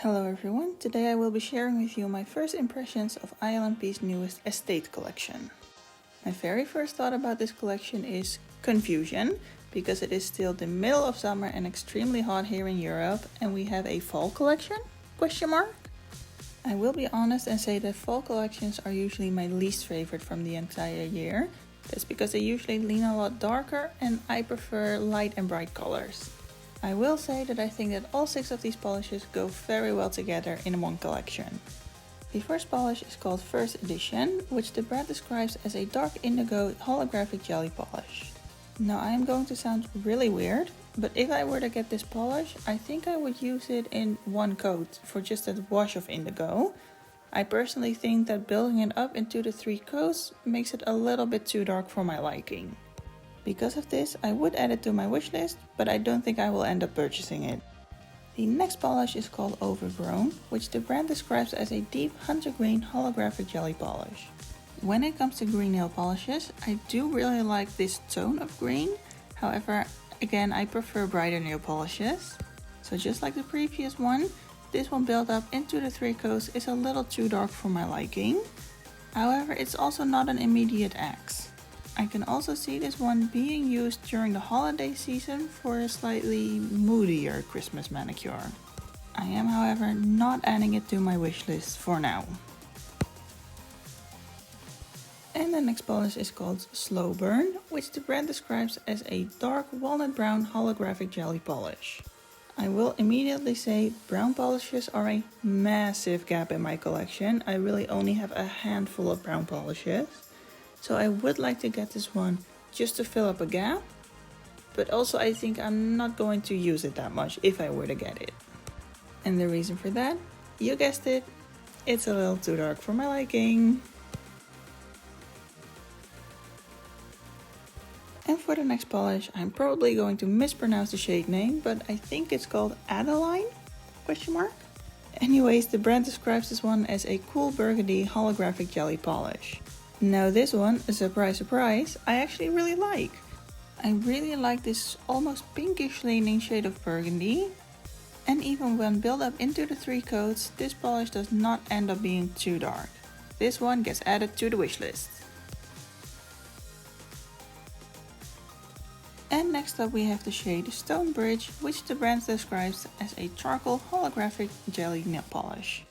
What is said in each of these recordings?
Hello everyone, today I will be sharing with you my first impressions of ILNP's newest Estate collection. My very first thought about this collection is confusion, because it is still the middle of summer and extremely hot here in Europe, and we have a fall collection? I will be honest and say that fall collections are usually my least favorite from the entire year. That's because they usually lean a lot darker and I prefer light and bright colors. I will say that I think that all 6 of these polishes go very well together in one collection. The first polish is called First Edition, which the brand describes as a dark indigo holographic jelly polish. Now I am going to sound really weird, but if I were to get this polish, I think I would use it in one coat for just a wash of indigo. I personally think that building it up in 2 to 3 coats makes it a little bit too dark for my liking. Because of this, I would add it to my wishlist, but I don't think I will end up purchasing it. The next polish is called Overgrown, which the brand describes as a deep hunter green holographic jelly polish. When it comes to green nail polishes, I do really like this tone of green. However, again, I prefer brighter nail polishes. So just like the previous one, this one built up in 2 to 3 coats is a little too dark for my liking. However, it's also not an immediate axe. I can also see this one being used during the holiday season for a slightly moodier Christmas manicure. I am, however, not adding it to my wishlist for now. And the next polish is called Slow Burn, which the brand describes as a dark walnut brown holographic jelly polish. I will immediately say brown polishes are a massive gap in my collection. I really only have a handful of brown polishes. So I would like to get this one just to fill up a gap, but also I think I'm not going to use it that much if I were to get it. And the reason for that, you guessed it, it's a little too dark for my liking. And for the next polish, I'm probably going to mispronounce the shade name, but I think it's called Iittle? Anyways, the brand describes this one as a cool burgundy holographic jelly polish. Now this one, surprise surprise, I actually really like. I really like this almost pinkish leaning shade of burgundy. And even when built up into the 3 coats, this polish does not end up being too dark. This one gets added to the wishlist. And next up we have the shade Stone Bridge, which the brand describes as a charcoal holographic jelly nail polish.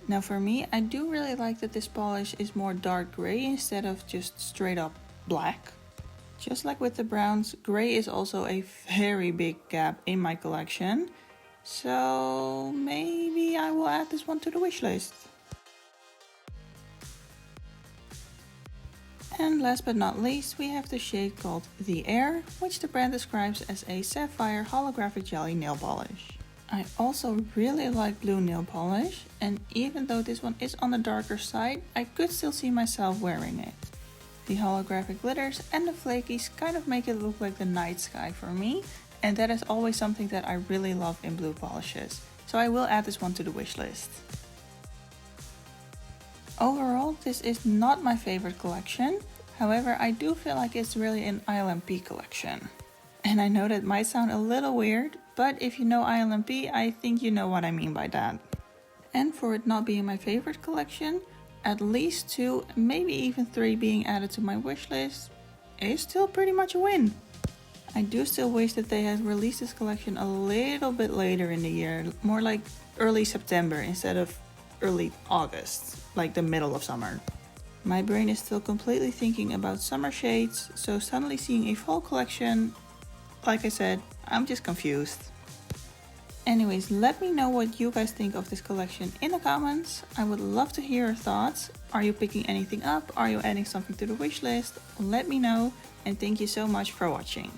Now for me, I do really like that this polish is more dark grey instead of just straight up black. Just like with the browns, grey is also a very big gap in my collection. So maybe I will add this one to the wishlist. And last but not least, we have the shade called The Air, which the brand describes as a sapphire holographic jelly nail polish. I also really like blue nail polish, and even though this one is on the darker side, I could still see myself wearing it. The holographic glitters and the flakies kind of make it look like the night sky for me, and that is always something that I really love in blue polishes, so I will add this one to the wishlist. Overall, this is not my favorite collection, however I do feel like it's really an ILNP collection. And I know that might sound a little weird, but if you know ILNP, I think you know what I mean by that. And for it not being my favorite collection, at least 2, maybe even 3 being added to my wishlist is still pretty much a win. I do still wish that they had released this collection a little bit later in the year, more like early September instead of early August, like the middle of summer. My brain is still completely thinking about summer shades, so suddenly seeing a fall collection, like I said, I'm just confused. Anyways, let me know what you guys think of this collection in the comments. I would love to hear your thoughts. Are you picking anything up? Are you adding something to the wishlist? Let me know, and thank you so much for watching.